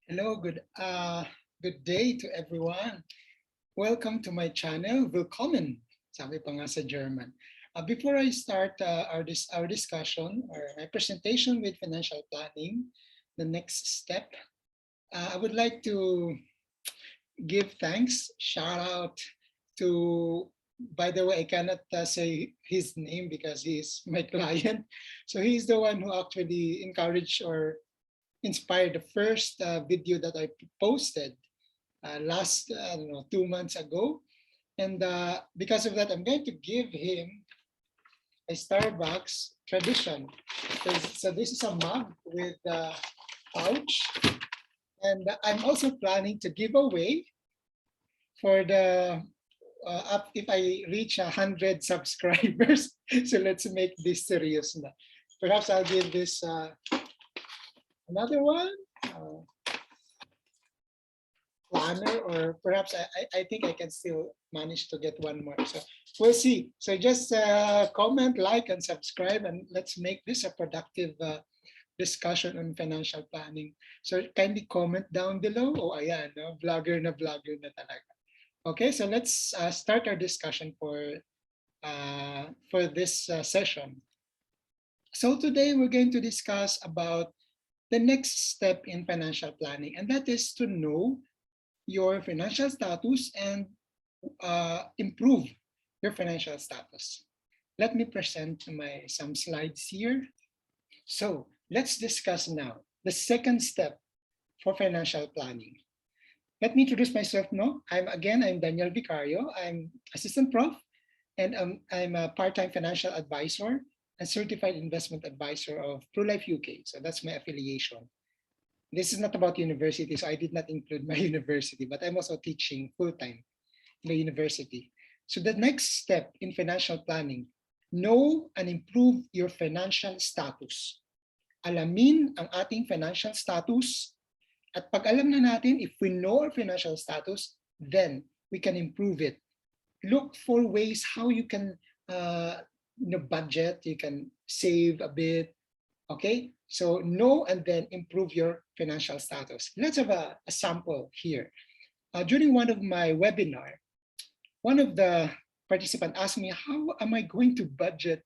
Hello, good day to everyone. Welcome to my channel. Willkommen, sabi pa nga sa German. Before I start our discussion or my presentation with financial planning, the next step, I would like to give thanks, shout out to. By the way, I cannot say his name because he's my client. So he's the one who actually encouraged or inspired the first video that I posted last I don't know 2 months ago, and because of that, I'm going to give him a Starbucks tradition. So this is a mug with a pouch, and I'm also planning to give away for the up if I reach 100 subscribers. So let's make this serious now. Perhaps I'll give this another one. Planner, or perhaps I think I can still manage to get one more. So we'll see. So just comment, like, and subscribe, and let's make this a productive discussion on financial planning. So kindly comment down below. Oh, ayan, no? Vlogger na talaga. Okay, so let's start our discussion for this session. So today we're going to discuss about the next step in financial planning, and that is to know your financial status and improve your financial status. Let me present some slides here. So let's discuss now the second step for financial planning. Let me introduce myself now. I'm Daniel Vicario. I'm assistant prof, and I'm a part-time financial advisor and certified investment advisor of ProLife UK. So that's my affiliation. This is not about university, so I did not include my university, but I'm also teaching full-time in the university. So the next step in financial planning, know and improve your financial status. Alamin ang ating financial status, at pag alam na natin, if we know our financial status, then we can improve it. Look for ways how you can budget, you can save a bit, okay? So know and then improve your financial status. Let's have a sample here. During one of my webinar, one of the participants asked me, how am I going to budget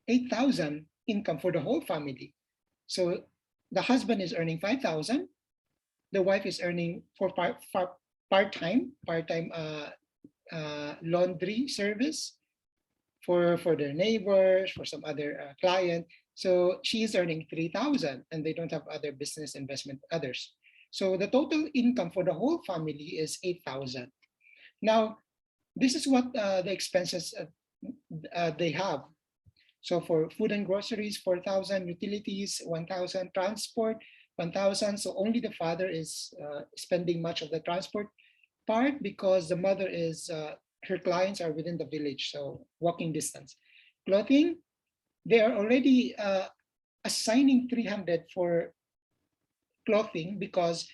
8,000 income for the whole family? So the husband is earning 5,000. The wife is earning for part-time laundry service for their neighbors, for some other client. So she is earning 3,000 and they don't have other business investment others. So the total income for the whole family is 8,000. Now, this is what the expenses they have. So for food and groceries, 4,000, utilities, 1,000, transport, 1,000. So only the father is spending much of the transport part because the mother is, her clients are within the village, so walking distance. Clothing, they are already assigning 300 for clothing because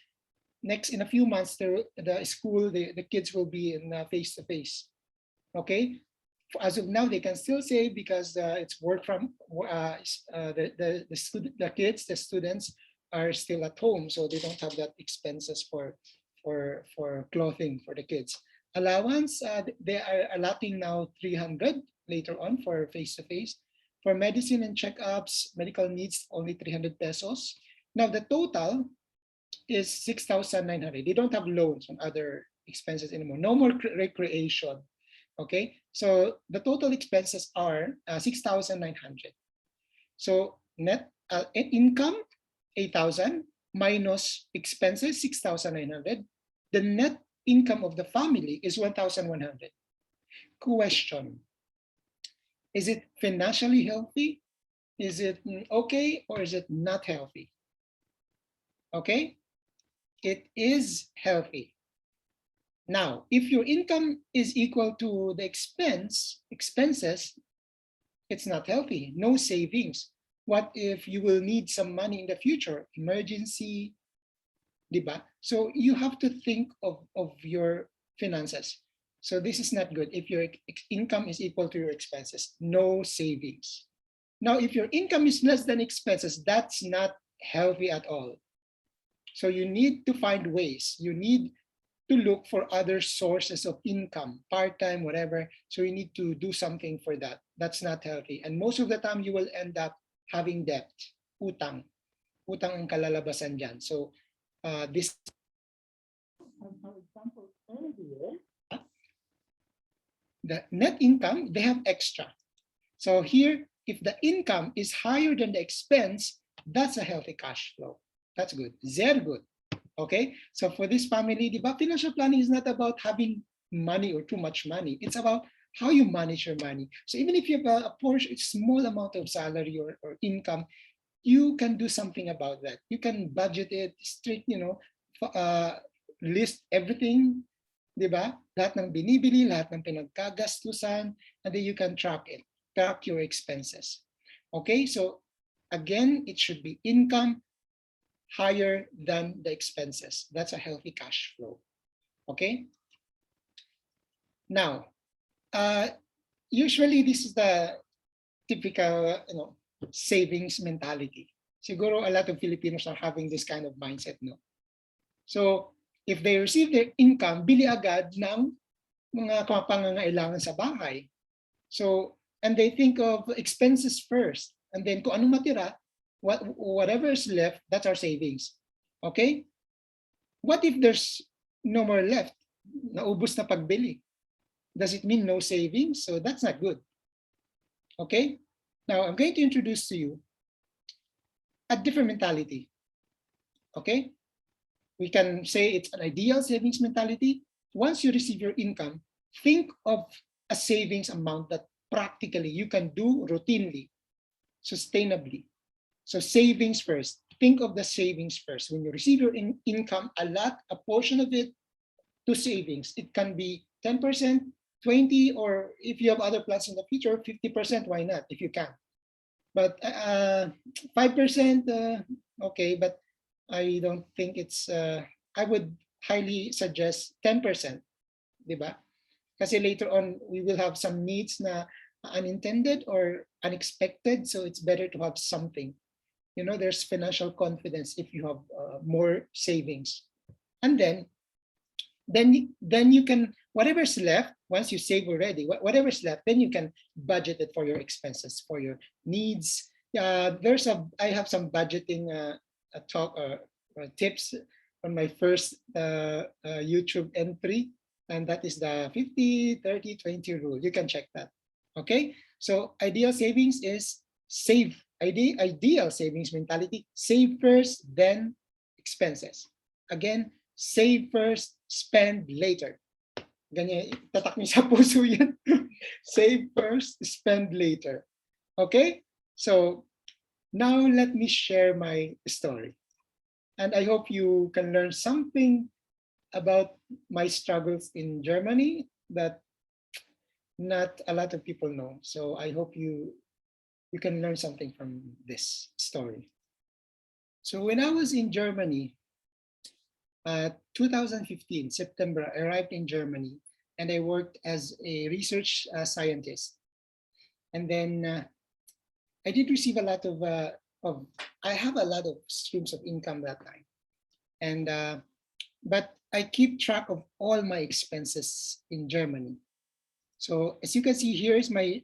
next in a few months the school the kids will be in face-to-face. Okay, as of now they can still say because it's work from the kids, the students are still at home, so they don't have that expenses for clothing for the kids. Allowance, they are allotting now 300 later on for face-to-face. For medicine and checkups, medical needs, only 300 pesos. Now the total is 6,900. They don't have loans on other expenses anymore. No more recreation. Okay, so the total expenses are 6,900. So net income 8,000 minus expenses 6,900. The net income of the family is 1,100. Question: is it financially healthy? Is it okay, or is it not healthy? Okay, it is healthy. Now, if your income is equal to the expenses, it's not healthy. No savings. What if you will need some money in the future? Emergency, diba? So you have to think of your finances. So this is not good. If your income is equal to your expenses, no savings. Now, if your income is less than expenses, that's not healthy at all. So you need to find ways. You need to look for other sources of income, part-time, whatever. So you need to do something for that. That's not healthy. And most of the time you will end up having debt, utang. Utang ang kalalabasan dyan. So this for example, earlier, the net income, they have extra. So here, if the income is higher than the expense, that's a healthy cash flow. That's good. Very good. Okay. So for this family, the financial planning is not about having money or too much money. It's about how you manage your money. So even if you have a portion, small amount of salary or income, you can do something about that. You can budget it straight, list everything, di ba? Lahat ng binibili, lahat ng pinagkagastusan, and then you can track it, track your expenses. Okay, so again, it should be income higher than the expenses. That's a healthy cash flow. Okay. Now, usually this is the typical, savings mentality. Siguro a lot of Filipinos are having this kind of mindset, no? So, if they receive their income, bili agad ng mga pangangailangan sa bahay. So, and they think of expenses first. And then kung anong matira, whatever is left, that's our savings. Okay? What if there's no more left? Naubos na pagbili. Does it mean no savings? So that's not good. Okay? Now, I'm going to introduce to you a different mentality. Okay? We can say it's an ideal savings mentality. Once you receive your income, think of a savings amount that practically you can do routinely, sustainably. So savings first. Think of the savings first. When you receive your income, a portion of it to savings. It can be 10%, 20%, or if you have other plans in the future, 50%, why not, if you can. But 5%, okay, but I don't think it's, I would highly suggest 10%, di ba? Kasi later on, we will have some needs na unintended or unexpected, so it's better to have something. There's financial confidence if you have more savings. And then you can, whatever's left, once you save already, whatever's left, then you can budget it for your expenses, for your needs. I have some budgeting talk tips on my first YouTube entry, and that is the 50, 30, 20 rule. You can check that. Okay, so ideal savings is save. Ideal savings mentality: save first, then expenses. Again, save first, spend later. Ganyan, tatak niyo sa puso yan. Save first, spend later. Okay, so now let me share my story. And I hope you can learn something about my struggles in Germany that not a lot of people know. So I hope you can learn something from this story. So when I was in Germany, 2015, September, I arrived in Germany and I worked as a research scientist. And then I did receive a lot of I have a lot of streams of income that time. And but I keep track of all my expenses in Germany. So as you can see, here is my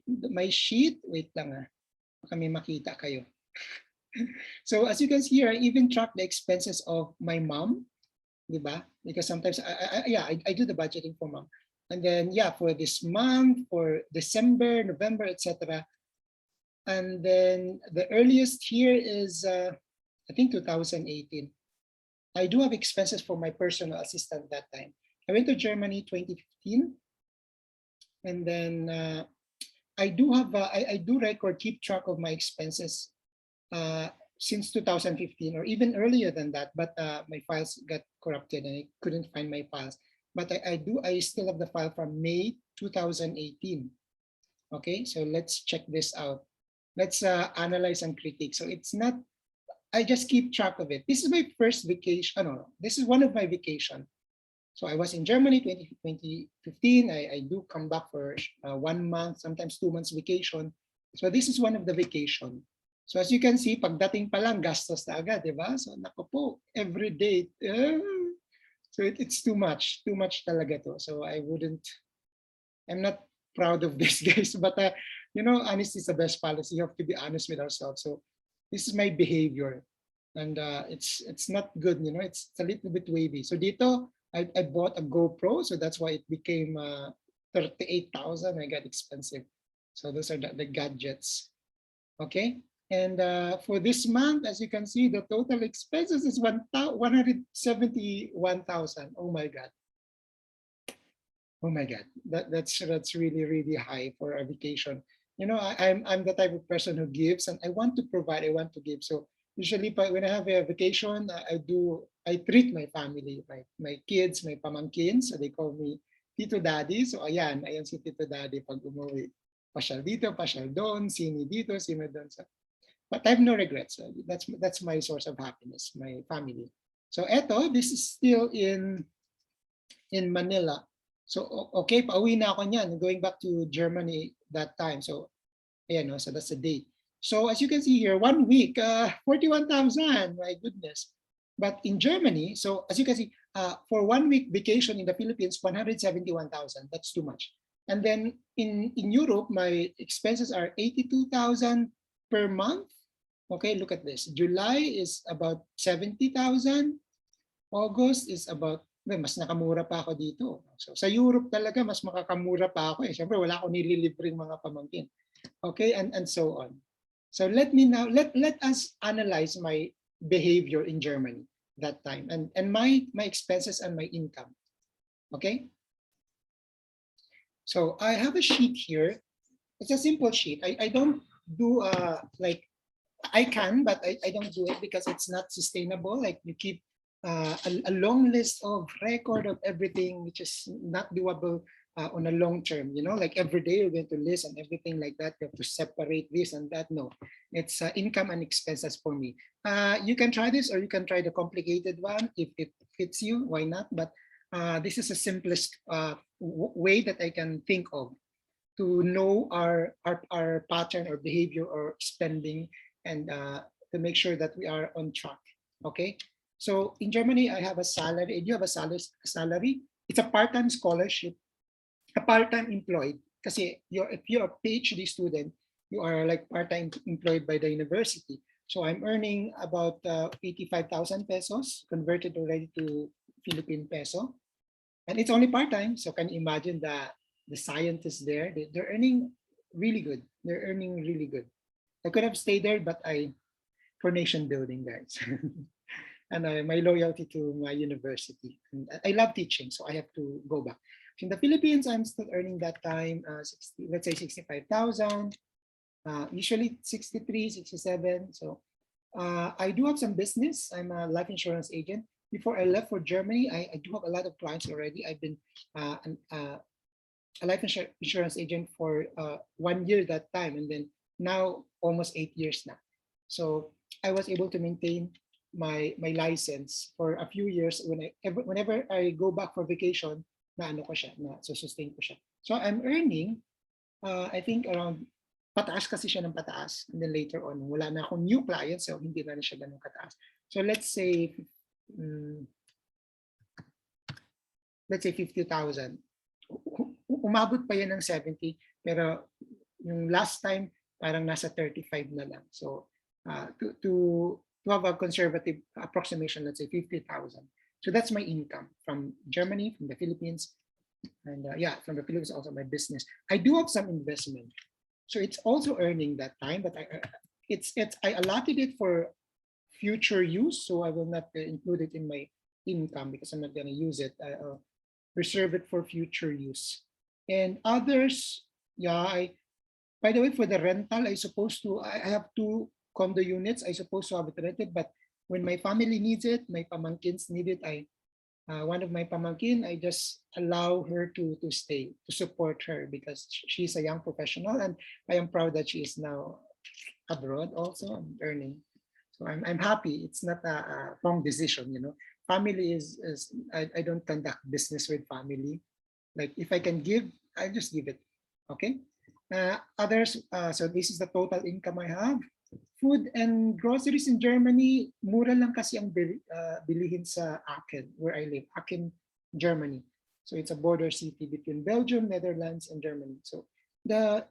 sheet. Wait lang baka may makita kayo. So as you can see here, I even track the expenses of my mom, diba? Because sometimes I do the budgeting for mom. And then for this month, for December, November, etc. And then the earliest here is I think 2018. I do have expenses for my personal assistant that time. I went to Germany 2015, and then I do have I do keep track of my expenses since 2015 or even earlier than that. But my files got corrupted and I couldn't find my files. But I still have the file from May 2018. Okay, so let's check this out. Let's analyze and critique. So it's not, I just keep track of it. This is my first vacation. No, this is one of my vacation. So I was in Germany 2015. I do come back for 1 month, sometimes 2 months vacation. So this is one of the vacation. So as you can see, pagdating pa lang, gastos na agad, di ba? So naku po, every day, so it's too much talaga to. So I'm not proud of this, guys, but honesty is the best policy. You have to be honest with ourselves. So this is my behavior, and it's not good. It's a little bit wavy. So dito, I bought a GoPro, so that's why it became 38,000. I got expensive. So those are the gadgets. Okay. And for this month, as you can see, the total expenses is 171,000. Oh my God. Oh my God, that's really really high for a vacation. I'm the type of person who gives, and I want to provide. I want to give. So usually, when I have a vacation, I treat my family, my kids, my pamangkin. So they call me Tito Daddy. So ayan si Tito Daddy pag umuwi. Pasyal dito, pasyal doon, sini dito, sini doon. So, but I have no regrets. So that's my source of happiness, my family. So this is still in Manila. So okay, pauwi na ako niyan, going back to Germany that time. So ayan, so that's the date. So as you can see here, 1 week, 41,000. My goodness. But in Germany, so as you can see, for 1 week vacation in the Philippines, 171,000. That's too much. And then in Europe, my expenses are 82,000 per month. Okay, look at this. July is about 70,000. August is about, mas nakamura pa ako dito. So sa Europe talaga, mas makakamura pa ako eh. Siyempre, wala akong nililibreng mga pamangkin. Okay, and so on. So let us analyze my behavior in Germany that time and my expenses and my income. Okay. So I have a sheet here. It's a simple sheet. I don't do like I can, but I don't do it because it's not sustainable. Like you keep a long list of record of everything, which is not doable on a long term. Like every day you're going to list and everything like that. You have to separate this and that. No, it's income and expenses for me. You can try this, or you can try the complicated one if it fits you. Why not? But this is the simplest way that I can think of to know our pattern or behavior or spending, and to make sure that we are on track. Okay. So in Germany, I have a salary, and you have a salary. It's a part-time scholarship, a part-time employed. Because if you're a PhD student, you are like part-time employed by the university. So I'm earning about 85,000 pesos converted already to Philippine peso. And it's only part-time. So can you imagine the scientists there? They're earning really good. They're earning really good. I could have stayed there, but for nation building, guys. And my loyalty to my university. And I love teaching, so I have to go back. In the Philippines, I'm still earning that time, 60, let's say 65,000, usually 63, 67. So I do have some business. I'm a life insurance agent. Before I left for Germany, I do have a lot of clients already. I've been a life insurance agent for 1 year that time, and then now almost 8 years now. So I was able to maintain my license for a few years. Whenever I go back for vacation, na ano ko siya, na sustain ko siya. So I'm earning, I think around, pataas kasi siya ng pataas, and then later on, wala na akong new clients, so hindi na siya ganun kataas. So let's say 50,000. Umabot pa yan ng 70, pero yung last time parang nasa 35 na lang. So to have a conservative approximation, let's say 50,000. So that's my income from Germany, from the Philippines, and from the Philippines also my business. I do have some investment, so it's also earning that time, but I allotted it for future use, so I will not include it in my income because I'm not going to use it. I'll reserve it for future use. And others, by the way, for the rental, I have 2 condo units. I supposed to have it rented, but when my family needs it, my pamangkins need it, one of my pamangkin, I just allow her to stay, to support her, because she's a young professional, and I am proud that she is now abroad also earning. So I'm happy. It's not a wrong decision. Family is I don't conduct business with family. Like if I can give, I just give it. Okay. Others. So this is the total income I have. Food and groceries in Germany, mura lang kasi ang bilihin sa Aachen, where I live, Aachen, Germany. So it's a border city between Belgium, Netherlands, and Germany. So the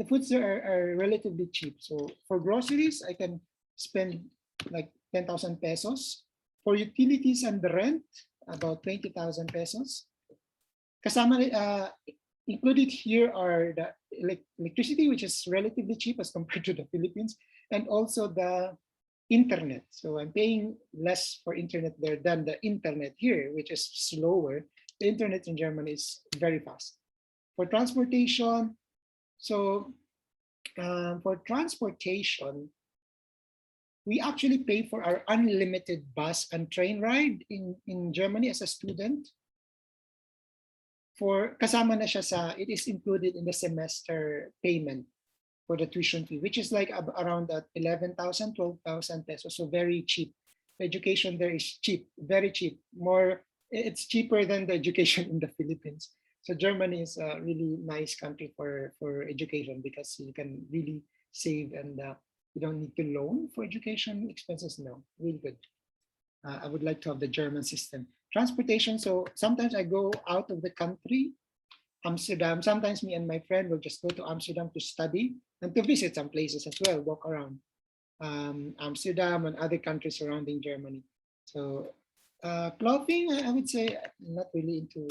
the foods there are relatively cheap. So for groceries, I can spend like 10,000 pesos. For utilities and the rent, about 20,000 pesos. Kasama, included here are the electricity, which is relatively cheap as compared to the Philippines, and also the internet. So I'm paying less for internet there than the internet here, which is slower. The internet in Germany is very fast. For transportation, so for transportation, we actually pay for our unlimited bus and train ride in Germany as a student. For kasama na siya sa, it is included in the semester payment for the tuition fee, which is like around that 11,000, 12,000 pesos. So very cheap. The education there is cheap, very cheap. More, it's cheaper than the education in the Philippines. So Germany is a really nice country for education because you can really save and you don't need to loan for education expenses. No, really good. I would like to have the German system. Transportation, so sometimes I go out of the country, Amsterdam. Sometimes me and my friend will just go to Amsterdam to study and to visit some places as well, walk around Amsterdam and other countries surrounding Germany. So clothing, I would say I'm not really into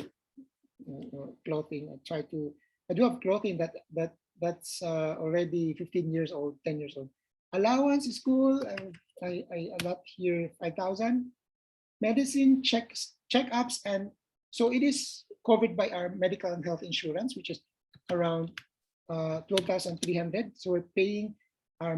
clothing. I do have clothing that's already 15 years old, 10 years old. Allowance is cool. I allot here 5,000. Medicine checkups, and so it is covered by our medical and health insurance, which is around 12,300. So we're paying our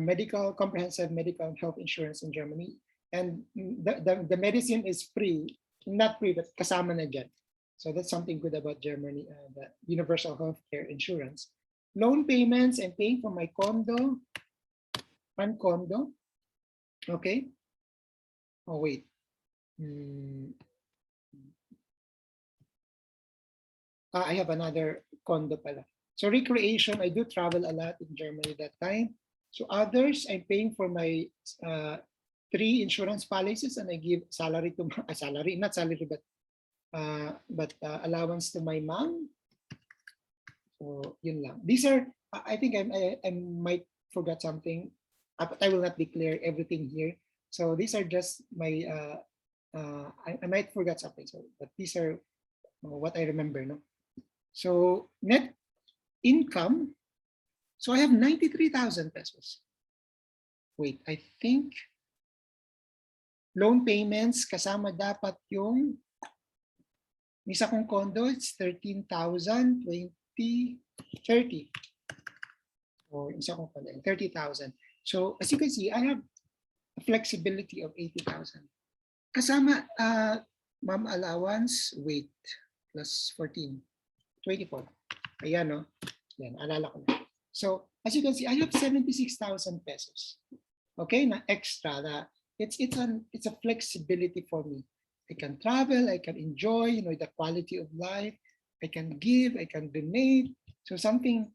comprehensive medical and health insurance in Germany, and the medicine is free, not free, but kasama na dyan. So that's something good about Germany, the universal healthcare insurance. Loan payments, and paying for my condo, one condo. Okay. Oh, wait. I have another condo pala. So recreation, I do travel a lot in Germany that time. So others, I'm paying for my 3 insurance policies, and I give salary to my salary, not salary, but allowance to my mom. So yun lang. These are, I think I might forget something, but I will not declare everything here. So these are just my, I might forget something. So, but these are what I remember. No. So net income. So I have 93,000 pesos. Wait, I think loan payments kasama dapat yung isa kong condo, it's 13,000, 20, 30. Or isa kong condo, 30,000. So as you can see, I have a flexibility of 80,000. Kasama mom allowance, wait, plus 14, 24. Ayan, no? Yan, alala ko na. So as you can see, I have 76,000 pesos. Okay, na extra. It's a flexibility for me. I can travel, I can enjoy, the quality of life. I can give, I can donate. So something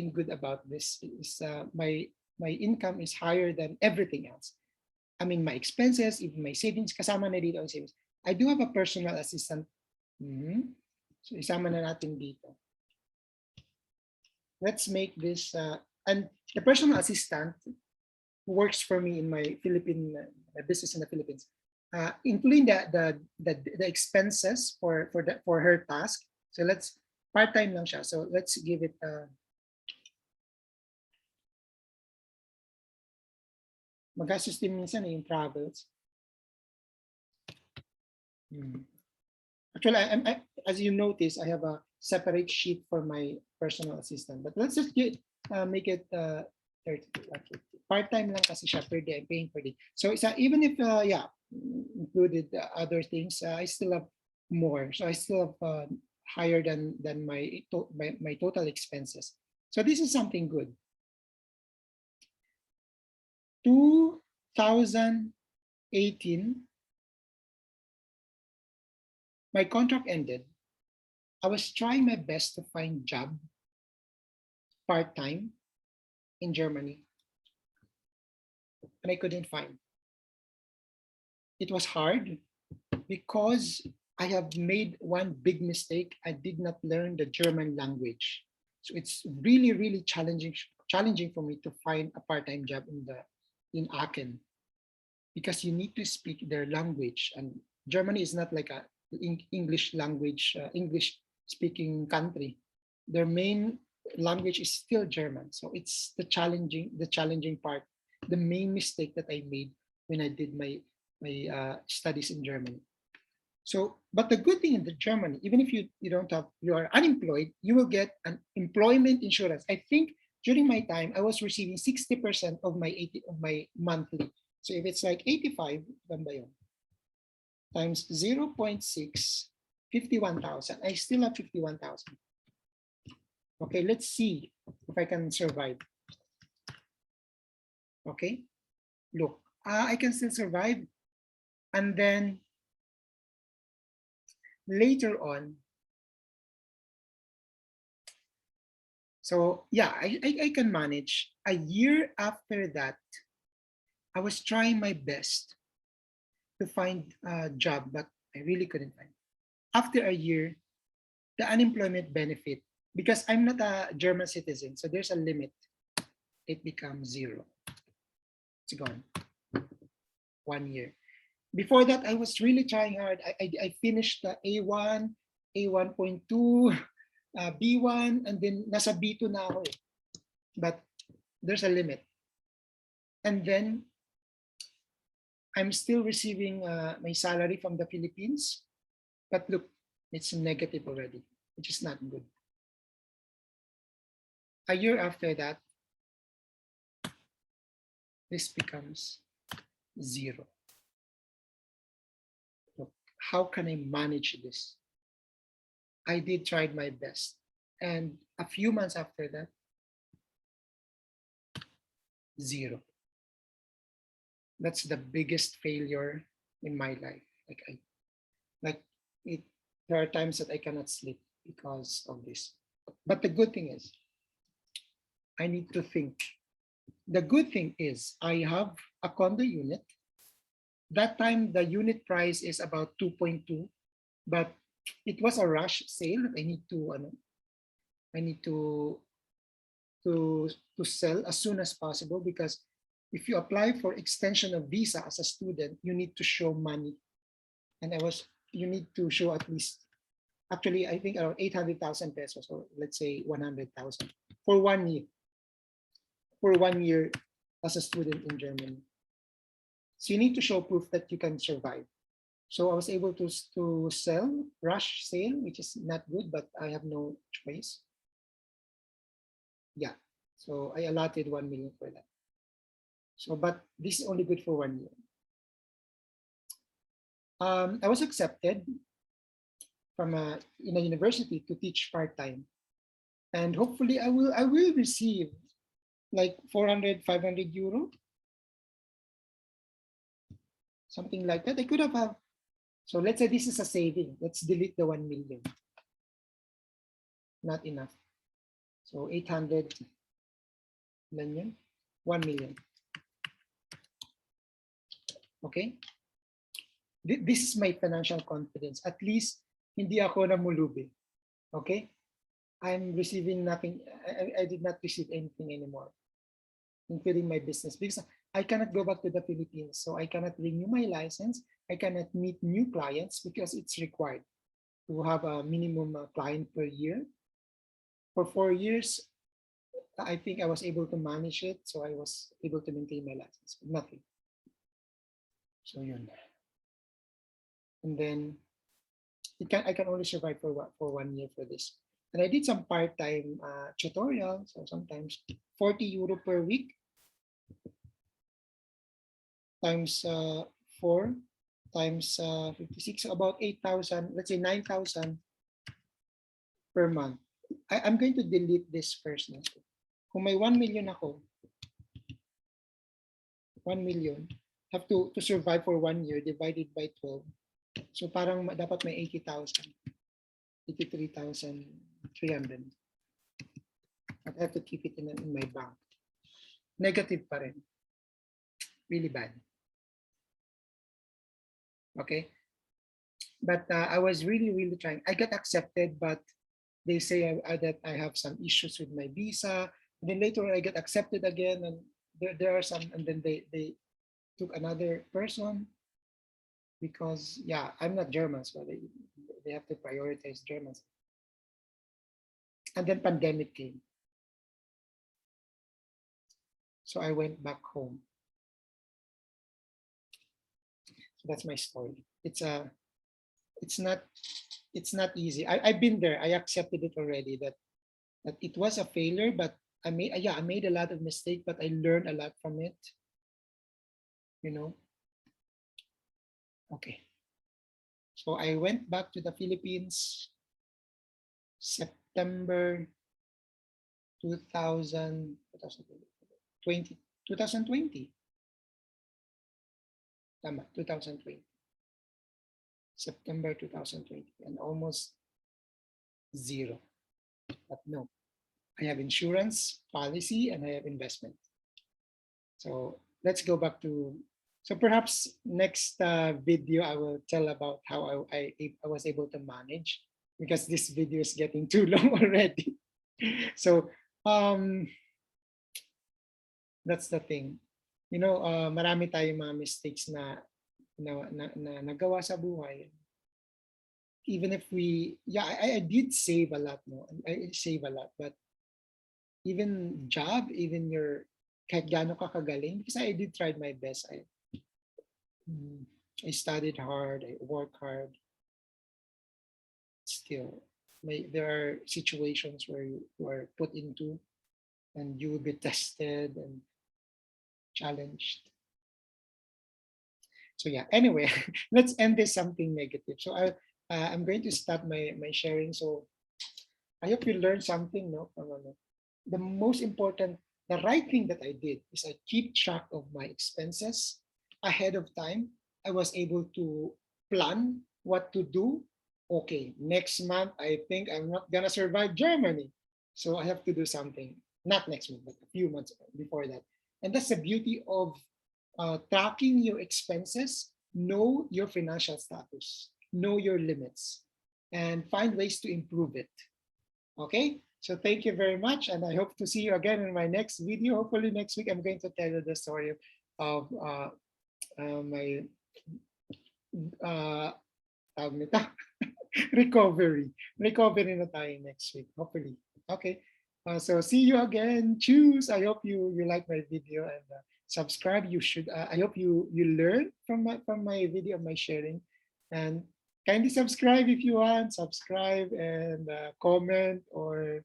good about this is my income is higher than everything else. I mean, my expenses, even my savings, kasama na dito ang savings. I do have a personal assistant. So isama na natin dito. Let's make this, and the personal assistant who works for me in my Philippine business in the Philippines, including the expenses for her task. So let's part-time lang siya. So let's give it magastos din minsan yung travels. Actually, as you notice, I have a separate sheet for my personal assistant. But let's just make it 30. Part-time lang kasi siya per day. I'm paying per day. So even if, included other things, I still have more. So I still have higher than my total expenses. So this is something good. 2018, my contract ended. I was trying my best to find job part-time, in Germany, and I couldn't find. It was hard because I have made one big mistake. I did not learn the German language. So it's really, really challenging for me to find a part-time job in Aachen, because you need to speak their language, and Germany is not like a English language, English speaking country. Their main language is still German. So it's the challenging part, the main mistake that I made when I did my studies in Germany. So, but the good thing in the Germany, even if you don't have, you are unemployed, you will get an employment insurance. I think during my time, I was receiving 60% of my 80 of my monthly. So if it's like 85, then ba yun? Times 0.6, 51,000. I still have 51,000. Okay, let's see if I can survive. Okay, look, I can still survive. And then later on, so yeah, I can manage. A year after that, I was trying my best to find a job, but I really couldn't find. After a year, the unemployment benefit, because I'm not a German citizen, so there's a limit. It becomes zero. It's gone. 1 year. Before that, I was really trying hard. I finished the A1, A1.2, B1, and then nasa B2 na ako eh. But there's a limit. And then I'm still receiving my salary from the Philippines. But look, it's negative already, which is not good. A year after that, this becomes zero. Look, how can I manage this? I did try my best. And a few months after that, zero. That's the biggest failure in my life. Like it, there are times that I cannot sleep because of this. But the good thing is, I need to think. The good thing is I have a condo unit. That time the unit price is about 2.2, but it was a rush sale. I need to to sell as soon as possible, because if you apply for extension of visa as a student, you need to show money. And you need to show at least, actually, I think around 800,000 pesos, or let's say 100,000 for 1 year, for 1 year as a student in Germany. So you need to show proof that you can survive. So I was able to sell, rush sale, which is not good, but I have no choice. Yeah, so I allotted 1 million for that. So, but this is only good for 1 year. I was accepted in a university to teach part-time, and hopefully I will receive like 400, 500 euro, something like that. I could have. So let's say this is a saving. Let's delete the 1 million. Not enough. So 800 million, 1 million. Okay. This is my financial confidence. At least hindi ako namulubi. Okay. I'm receiving nothing. I did not receive anything anymore, including my business, because I cannot go back to the Philippines. So I cannot renew my license. I cannot meet new clients because it's required to have a minimum client per year. For 4 years, I think I was able to manage it. So I was able to maintain my license, but nothing. So yun. And then I can only survive for 1 year for this. And I did some part-time tutorials, so sometimes 40 euro per week times 4 times 56, about 8,000, let's say 9,000 per month. I'm going to delete this first. Kung may 1 million ako, 1 million, have to survive for 1 year divided by 12. So parang dapat may 80,000, 83,300. But I have to keep it in my bank. Negative pa rin. Really bad. Okay. But I was really trying. I got accepted, but they say that I have some issues with my visa. And then later I get accepted again, and there are some, and then they took another person because yeah, I'm not German, so they have to prioritize Germans. And then pandemic came, so I went back home. So that's my story. It's not it's not easy. I've been there. I accepted it already that it was a failure, but I made a lot of mistake, but I learned a lot from it. You know. Okay. So I went back to the Philippines September 2000, 2020, 2020. Tama, 2020. September 2020, and almost zero. But no, I have insurance policy and I have investment. So let's go back to, so perhaps next video I will tell about how I was able to manage, because this video is getting too long already. So that's the thing. You know, marami tayong mga mistakes na nagawa sa buhay. Even if we, yeah, I did save a lot, no? I save a lot, but even job, even your, kahit gaano ka kagaling, because I did try my best. I studied hard, I worked hard. Still, there are situations where you are put into and you will be tested and challenged. So yeah, anyway, let's end this something negative. So I'm going to start my sharing. So I hope you learned something, no? The most important, the right thing that I did is I keep track of my expenses ahead of time. I was able to plan what to do. Okay, next month, I think I'm not gonna survive Germany. So I have to do something, not next month, but a few months before that. And that's the beauty of tracking your expenses. Know your financial status, know your limits, and find ways to improve it. Okay, so thank you very much, and I hope to see you again in my next video. Hopefully next week I'm going to tell you the story of my recovery. Recovery na tayo next week, hopefully. Okay, so see you again. Choose. I hope you like my video, and subscribe. You should. I hope you learn from my video, my sharing, and kindly subscribe if you want. Subscribe and comment or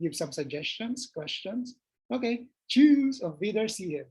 give some suggestions, questions. Okay, choose. Auf Wiedersehen.